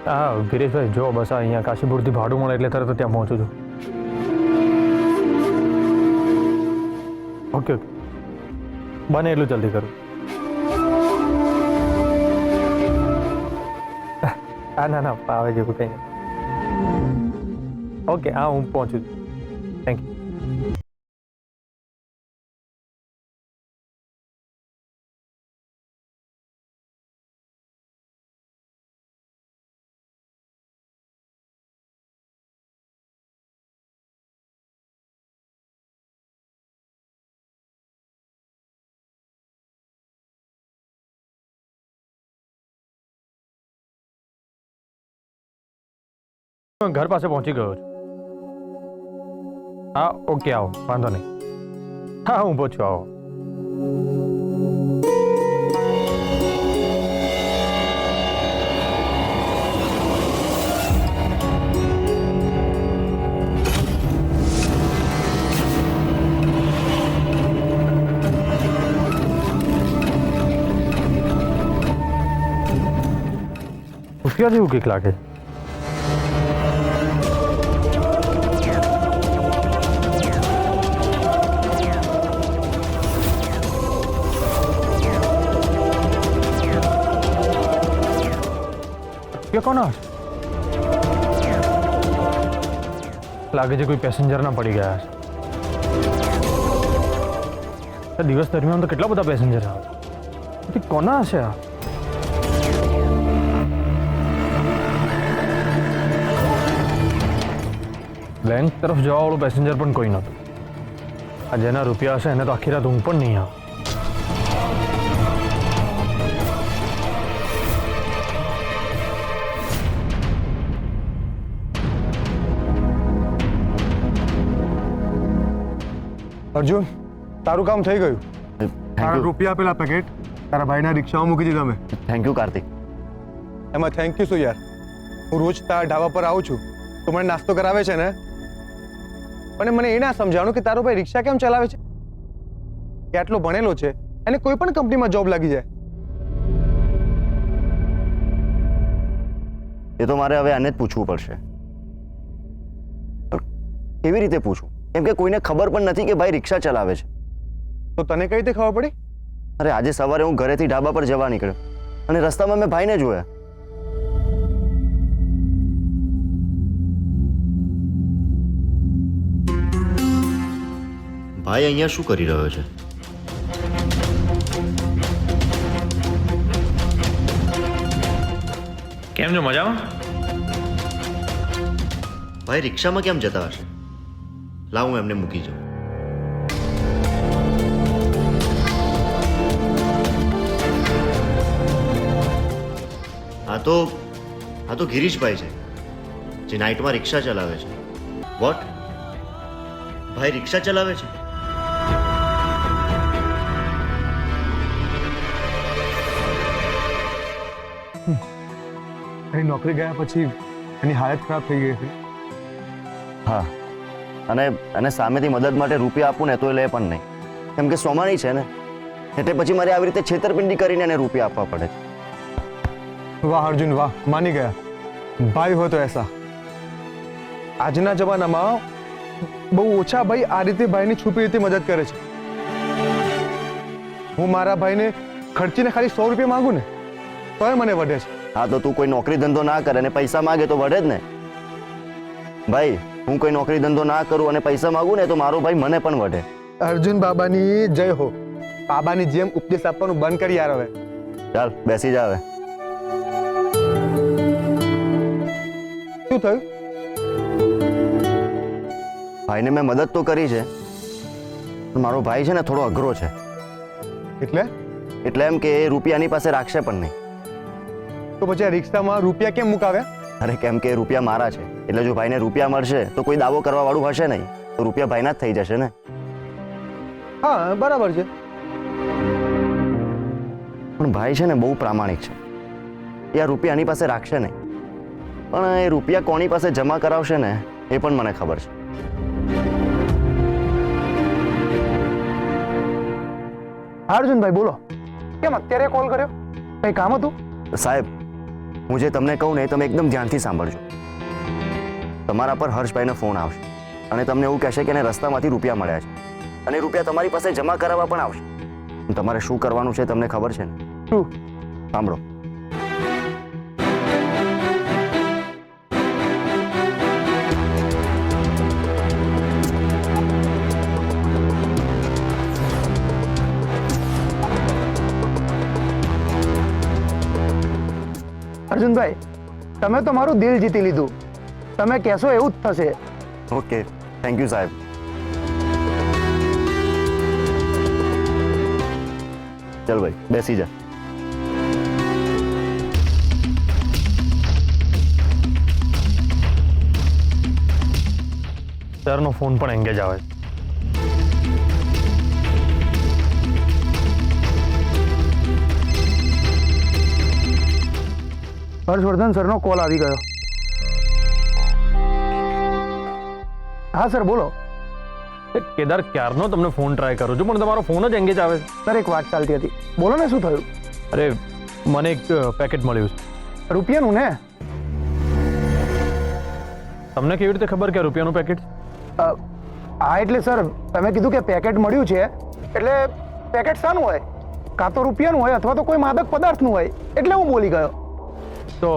હા ગિરીશભાઈ જો બસ અહીંયા કાશીપુરથી ભાડું મળે એટલે તરત ત્યાં પહોંચું છું. ઓકે ઓકે બને એટલું જલ્દી કરું. હા ના ના આવે જેવું કંઈ નહીં. ઓકે હા હું પહોંચું છું. Thank you. ઘર પાસે પહોંચી ગયો છું. હા ઓકે આવો વાંધો નહીં. હા હું પહોંચ્યો આવો. રૂપિયા જેવું કંઈક લાગે. કોણ લાગે છે કોઈ પેસેન્જર ના પડી ગયા છે. દિવસ દરમિયાન તો કેટલા બધા પેસેન્જર આવે કોના હશે આ? બેંક તરફ જવા વાળું પેસેન્જર પણ કોઈ નહોતું. આ જેના રૂપિયા હશે એને તો આખી રાત ઊંઘ પણ નહીં આવે. અર્જુન તારું કામ થઈ ગયું. તારા રૂપિયા પેલા પેકેટ તારા ભાઈના રિક્ષામાં મૂકી દીધા મેં. Thank you Kartik. એમાં થેન્ક યુ શું યાર, હું રોજ તારા ઢાબા પર આવું છું તો મને નાસ્તો કરાવે છે ને, પણ મને એ ના સમજાણું કે તારો ભાઈ રિક્ષા કેમ ચલાવે છે. કે આટલો ભણેલો છે અને કોઈ પણ કંપનીમાં જોબ લાગી જાય. એ તો મારે હવે આને જ પૂછવું પડશે. કેવી રીતે પૂછું? કેમ કે કોઈને ખબર પણ નથી કે ભાઈ રિક્ષા ચલાવે છે. તો તને કઈ રીતે ખબર પડી? અરે આજે સવારે હું ઘરેથી ઢાબા પર જવા નીકળ્યો અને રસ્તામાં મેં ભાઈને જોયા. ભાઈ અહીંયા શું કરી રહ્યો છે? કેમ છો? મજામાં? ભાઈ રિક્ષામાં કેમ જતા હશે? લાવ હું એમને મૂકી જાઉં. આ તો ગિરીશભાઈ છે જે નાઇટમાં રિક્ષા ચલાવે છે. વોટ? ભાઈ રિક્ષા ચલાવે છે? એની નોકરી ગયા પછી એની હાલત ખરાબ થઈ ગઈ છે. હા, અને સામેથી મદદ માટે રૂપિયા આપું ને તો એ લે પણ નહીં, કેમ કે સોમાણી છે ને, એટલે પછી મારે આવી રીતે છેતરપિંડી કરીને એને રૂપિયા આપવા પડે છે. વાહ અર્જુન વાહ, માની ગયા. ભાઈ હોય તો એસા. આજના જમાનામાં બહુ ઓછા ભાઈ આ રીતે ભાઈની છુપી રીતે મદદ કરે છે. હું મારા ભાઈને ખર્ચીને ખાલી 100 રૂપિયા માંગુ ને તોય મને વઢે છે. હા તો તું કોઈ નોકરી ધંધો ના કરે અને પૈસા માગે તો વઢે જ ને. ભાઈ હું કોઈ નોકરી ધંધો ના કરું અને પૈસા માંગુ ને તો મારો ભાઈ મને પણ વઢે. અર્જુન બાબાની જય હો. બાબાની જેમ ઉપદેશ આપવાનું બંધ કરી યાર હવે. ચાલ બેસી જા હવે. શું થયું? ભાઈને મેં મદદ તો કરી છે પણ મારો ભાઈ છે ને થોડો અઘરો છે. એટલે એમ કે એ રૂપિયાની પાસે રાખશે પણ નહીં. તો પછી આ રિક્ષામાં રૂપિયા કેમ મુકાવ્યા? અરે કેમ કે રૂપિયા મારા છે એટલે જો ભાઈને રૂપિયા મળશે તો કોઈ દાવો કરવા વાળું હશે નહીં, તો રૂપિયા ભાઈના જ થઈ જશે ને. હા બરાબર છે. પણ ભાઈ છે ને બહુ પ્રામાણિક છે. એ આ રૂપિયા આની પાસે રાખશે નહીં, પણ એ રૂપિયા કોની પાસે જમા કરાવશે ને એ પણ મને ખબર છે. અર્જુનભાઈ બોલો, કેમ અત્યારે કોલ કર્યો? કઈ કામ હતું? સાહેબ હું જે તમને કહું ને એ તમે એકદમ ધ્યાનથી સાંભળજો. તમારા પર હર્ષભાઈનો ફોન આવશે અને તમને એવું કહેશે કે એને રસ્તામાંથી રૂપિયા મળ્યા છે અને રૂપિયા તમારી પાસે જમા કરાવવા પણ આવશે. તમારે શું કરવાનું છે તમને ખબર છે ને? શું? સાંભળો. અર્જુનભાઈ, તમે તો મારું દિલ જીતી લીધું. તમે કહેશો એવું જ થશે. ઓકે, થેન્ક યુ સાહેબ. ચલ ભાઈ, બેસી જા. સરનો ફોન પણ એંગેજ આવે છે. હર્ષવર્ધન સરનો કોલ આવી ગયો. હા સર, બોલો. કેદાર, ક્યારનો તમને ફોન ટ્રાય કરું છું પણ તમારો ફોન જ એંગેજ આવે છે. સર, એક વાત ચાલતી હતી. બોલો ને, શું થયું? અરે, મને એક પેકેટ મળ્યું છે. રૂપિયાનું ને? તમને કેવી રીતે ખબર કે રૂપિયાનું પેકેટ? હા, એટલે સર, તમે કીધું કે પેકેટ મળ્યું છે, એટલે પેકેટ શાનું હોય? કાં તો રૂપિયાનું હોય અથવા તો કોઈ માદક પદાર્થનું હોય, એટલે હું બોલી ગયો. તો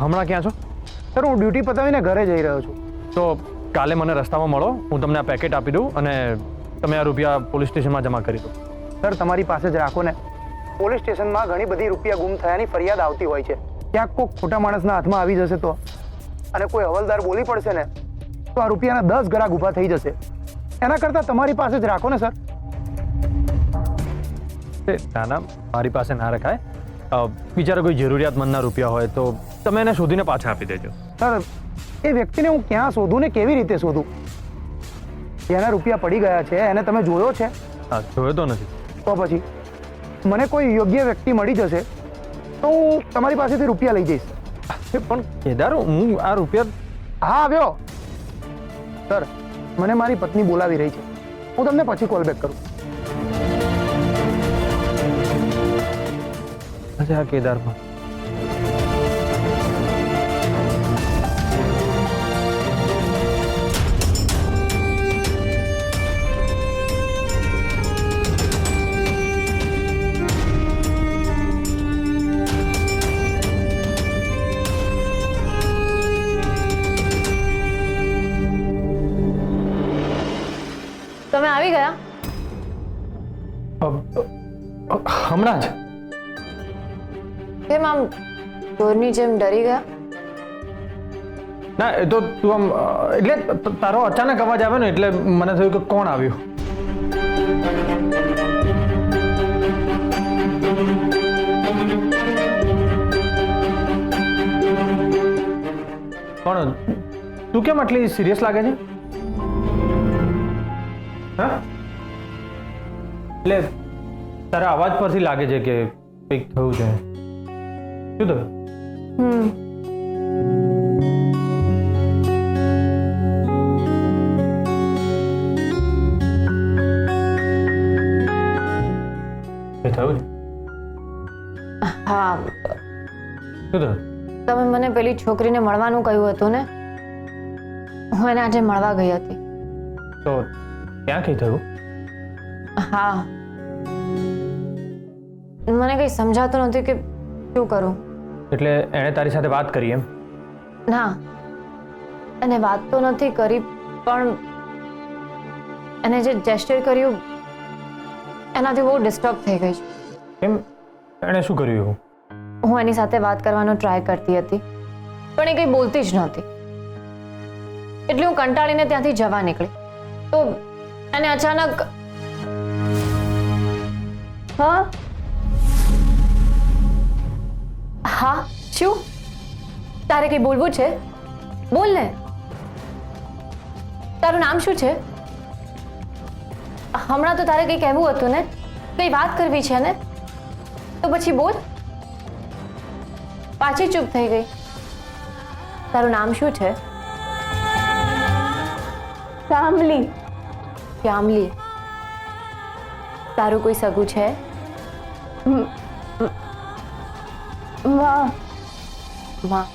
હમણાં ક્યાં છો? સર, હું ડ્યુટી પતાવીને ઘરે જઈ રહ્યો છું. તો કાલે મને રસ્તામાં મળો, હું તમને આ પેકેટ આપી દઉં અને તમે આ રૂપિયા પોલીસ સ્ટેશનમાં જમા કરી દો. સર, તમારી પાસે જ રાખો ને. પોલીસ સ્ટેશનમાં ઘણી બધી રૂપિયા ગુમ થયાની ફરિયાદ આવતી હોય છે. ક્યાંક કોઈક ખોટા માણસના હાથમાં આવી જશે તો, અને કોઈ હવલદાર બોલી પડશે ને, તો આ રૂપિયાના 10 ગરાક ઊભા થઈ જશે. એના કરતાં તમારી પાસે જ રાખો ને સર. ના ના, મારી પાસે ના રખાય. બિચારા કોઈ જરૂરિયાતમંદના રૂપિયા હોય તો તમે એને શોધીને પાછા આપી દેજો. સર, એ વ્યક્તિને હું ક્યાં શોધું ને કેવી રીતે શોધું? જેના રૂપિયા પડી ગયા છે એને તમે જોયો છે? હા, જોયો તો નથી. તો પછી મને કોઈ યોગ્ય વ્યક્તિ મળી જશે તો હું તમારી પાસેથી રૂપિયા લઈ જઈશ. પણ કેદાર, હું આ રૂપિયા... હા, આવ્યો. સર, મને મારી પત્ની બોલાવી રહી છે. હું તમને પછી કોલ બેક કરું. અચ્છા, કેદારમાં તમે આવી ગયા? હમણાં જ. કેમ આમ ચોરની જેમ ડરી ગયા? ના, એ તો તું આમ એટલે તારો અચાનક અવાજ આવ્યો ને એટલે મને થયું કે કોણ આવ્યું. પણ તું કેમ આટલી સિરિયસ લાગે છે? હા, એટલે તારા અવાજ પરથી લાગે છે કે કંઈક થયું છે. શું થયું? એ થયું? હા, શું થયું? તમે મને પેલી છોકરીને મળવાનું કહ્યું હતું ને, હું એને આજે મળવા ગઈ હતી. તો ક્યાં કઈ થયું? હા, મને કંઈ સમજાતું નથી કે શું કરું. એટલે એણે તારી સાથે વાત કરી એમ? ના, એને વાત તો નથી કરી, પણ એને જે જેસ્ચર કર્યું એનાથી બહુ ડિસ્ટર્બ થઈ ગઈ છું. કેમ? એણે શું કર્યું એવું? હું એની સાથે વાત કરવાનો ટ્રાય કરતી હતી પણ એ કંઈ બોલતી જ નહોતી, એટલે હું કંટાળીને ત્યાંથી જવા નીકળી તો એને અચાનક... હા હા, શું? તારે કંઈ બોલવું છે? બોલ ને. તારું નામ શું છે? હમણાં તો તારે કંઈ કહેવું હતું ને, કંઈ વાત કરવી છે ને, તો પછી બોલ. પાછી ચૂપ થઈ ગઈ. તારું નામ શું છે? શ્યામલી. શ્યામલી. તારું કોઈ સગું છે? માં માં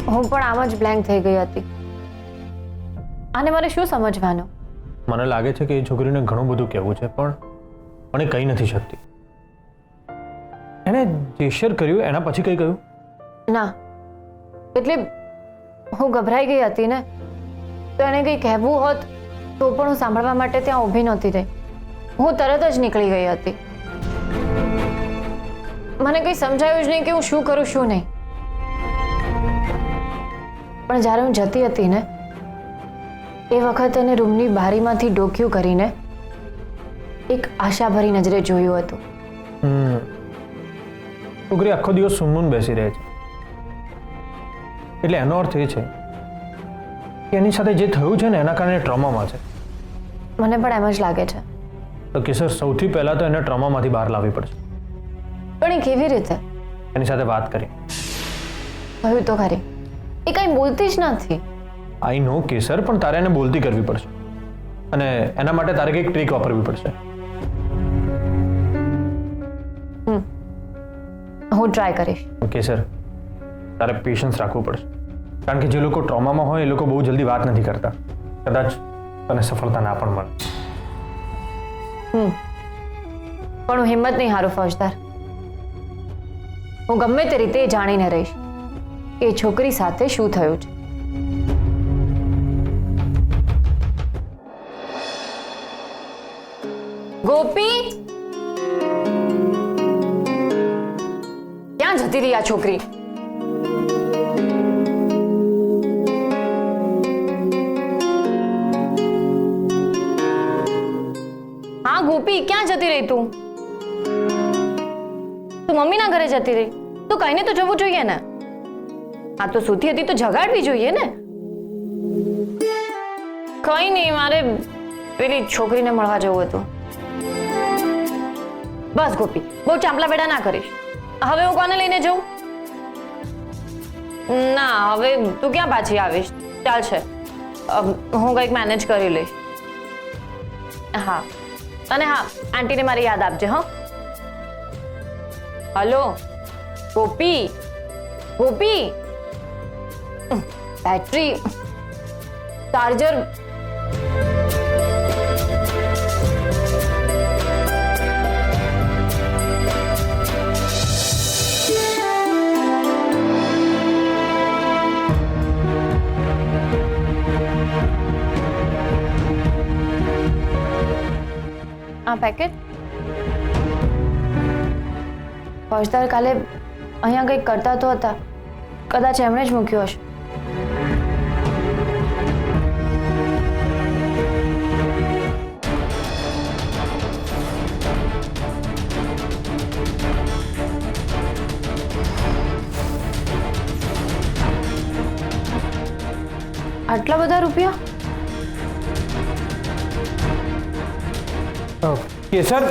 હું પણ આમ જ બ્લેન્ક થઈ ગઈ હતી. આને મારે શું સમજવાનું? મને લાગે છે કે એ છોકરીને ઘણું બધું કહેવું છે પણ એ કહી નથી શકતી. એણે જેસ્ચર કર્યું એના પછી કંઈ કહ્યું? ના, એટલે હું ગભરાઈ ગઈ હતી ને, તો એને કંઈ કહેવું હોત તો પણ હું સાંભળવા માટે ત્યાં ઊભી નહોતી રહી. હું તરત જ નીકળી ગઈ હતી. મને કંઈ સમજાયું જ નહીં કે હું શું કરું શું નહીં. પણ જ્યારે હું જતી હતી ને એ વખત એને રૂમની બારીમાંથી ડોક્યું કરીને એક આશાભરી નજરે જોયું હતું. છોકરી આખો દિવસ સુનમુન બેસી રહે છે, એટલે એનો અર્થ એ છે કે એની સાથે જે થયું છે ને એના કારણે ટ્રોમામાં છે. મને પણ એમ જ લાગે છે. તો કેસર, સૌથી પહેલાં તો એને ટ્રોમામાંથી બહાર લાવવી પડશે. પણ એ કેવી રીતે? એની સાથે વાત કરી. કહ્યું તો ખરી, એ કંઈ બોલતી જ નથી. આઈ નો કેસર, પણ તારે એને બોલતી કરવી પડશે અને એના માટે તારે કંઈક ટ્રીક વાપરવી પડશે. હું ટ્રાય કરીશ. કેસર, તારે પેશન્સ રાખવું પડશે, કારણ કે જે લોકો ટ્રોમામાં હોય એ લોકો બહુ જલ્દી વાત નથી કરતા. કદાચ તને સફળતા ના પણ મળે. પણ હું હિંમત નહીં હારું ફૌજદાર. હું ગમે તે રીતે જાણીને રહીશ કે એ છોકરી સાથે શું થયું છે. ગોપી, ક્યાં જતી રહી આ છોકરી? હા ગોપી, ક્યાં જતી રહી તું? તું મમ્મીના ઘરે જતી રહી? તું કહીને તો જવું જોઈએ ને. આ તો સૂતી હતી તો જગાડવી જોઈએ ને. કઈ નહીં, મારે પેલી છોકરીને મળવા જવું હતું. બસ ગોપી, બહુ ચાંપલા બેડા ના કરીશ. હવે હું કોને લઈને જઉં? ના, હવે તું ક્યાં પાછી આવીશ? ચાલશે, હું કંઈક મેનેજ કરી લઈશ. હા, અને હા, આંટીને મારી યાદ આપજે. હો, હલો ગોપી, ગોપી, બેટરી, ચાર્જર. આ પેકેટ ફૌજદાર કાલે અહીંયા કંઈક કરતા તો હતા, કદાચ એમણે જ મૂક્યું હશે. આટલા બધા રૂપિયા? કેસર,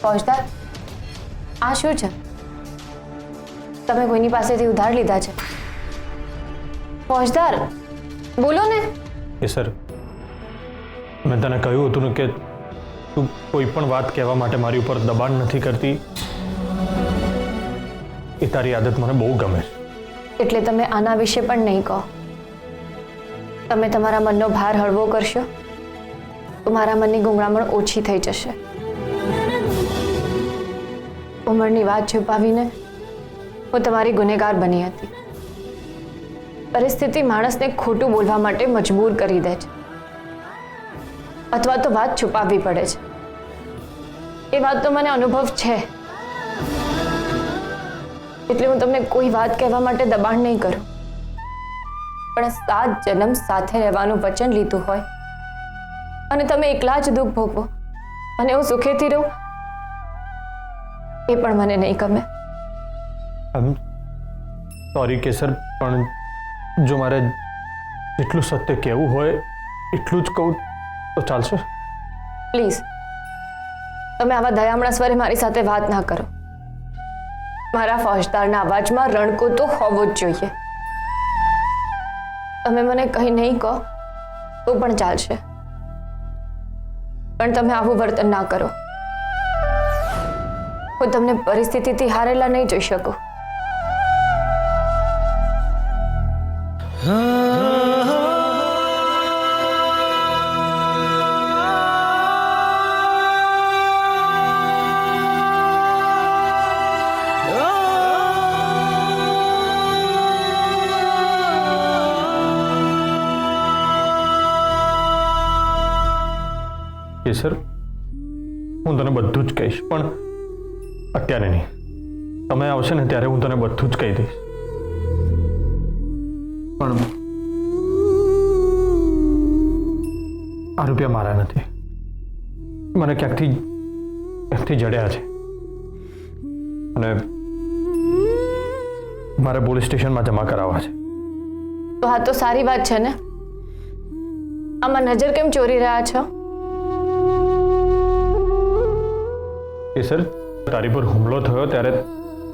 ફૌજદાર, આ શું છે? તમે કોઈની પાસેથી ઉધાર લીધા છે? ફૌજદાર, બોલો ને. કેસર, મેં તને કહ્યું હતું ને કે તું કોઈ પણ વાત કહેવા માટે મારી ઉપર દબાણ નથી કરતી. એ તારી આદત મને બહુ ગમે છે. એટલે તમે આના વિશે પણ નહીં કહો. તમે તમારા મનનો ભાર હળવો કરશો તો મારા મનની ગુંગળામણ ઓછી થઈ જશે. ઉંમરની વાત છુપાવીને હું તમારી ગુનેગાર બની હતી. પરિસ્થિતિ માણસને ખોટું બોલવા માટે મજબૂર કરી દે છે, અથવા તો વાત છુપાવવી પડે છે. એ વાત તો મને અનુભવ છે, એટલે હું તમને કોઈ વાત કહેવા માટે દબાણ નહીં કરું. પણ 7 જન્મ સાથે રહેવાનું વચન લીધું હોય અને તમે એકલા જ દુઃખ ભોગવો અને હું સુખેથી રહું, એ પણ મને નહીં ગમે. સોરી કેસર, પણ જો મારે જેટલું સત્ય કહેવું હોય એટલું જ કહું તો ચાલશે? પ્લીઝ તમે આવા દયામણા સ્વરે મારી સાથે વાત ના કરો. મારા ફોજદારના અવાજમાં રણકો તો હોવો જ જોઈએ. તમે મને કંઈ નહીં કહો તો પણ ચાલશે, પણ તમે આવું વર્તન ના કરો. હું તમને પરિસ્થિતિથી હારેલા નહીં જોઈ શકું. કેસર, હું તને બધું જ કહીશ, પણ અત્યારે નહીં. સમય આવશે ને ત્યારે હું તને બધું જ કહી દઈશ. પણ આ રૂપિયા મારા નથી, મને ક્યાંકથી જડ્યા છે અને મારે પોલીસ સ્ટેશનમાં જમા કરાવવા છે. તો આ તો સારી વાત છે ને. આમાં નજર કેમ ચોરી રહ્યા છો? કેસર, તારી પર હુમલો થયો ત્યારે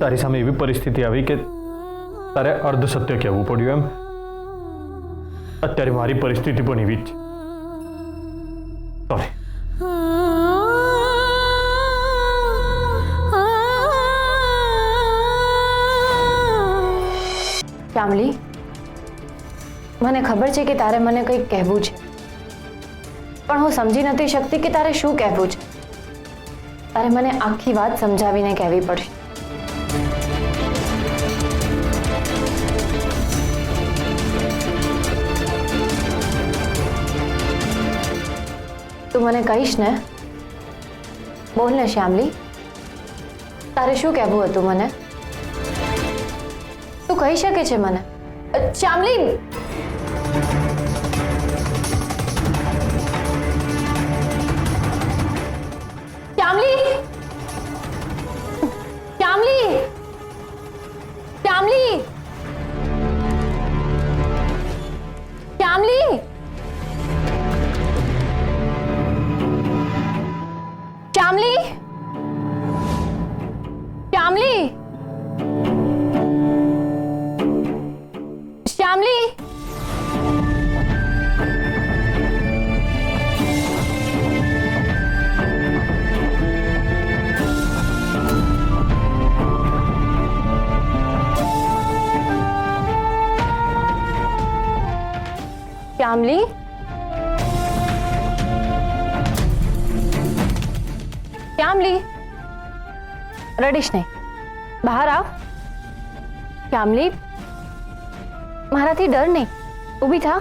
તારી સામે એવી પરિસ્થિતિ આવી કે તારે અર્ધ સત્ય કહેવું પડ્યું. એમ અત્યારે મારી પરિસ્થિતિ પણ એવી જ છે. સોરી. શ્યામલી, મને ખબર છે કે તારે મને કંઈક કહેવું છે, પણ હું સમજી નથી શકતી કે તારે શું કહેવું છે. તારે મને આખી વાત સમજાવીને કહેવી પડશે. તું મને કહીશ ને? બોલ ને શ્યામલી, તારે શું કહેવું હતું મને? તું કહી શકે છે મને? શ્યામલી, શ્યામલી, શ્યામલી, શ્યામલી, શ્યામલી, શ્યામલી, શ્યામલી, શ્યામલી. શ્યામલી, શ્યામલી, રડીશ નહીં, બહાર આવ. શ્યામલી, મારાથી ડર નહીં, ઊભી થા.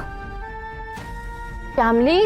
શ્યામલી,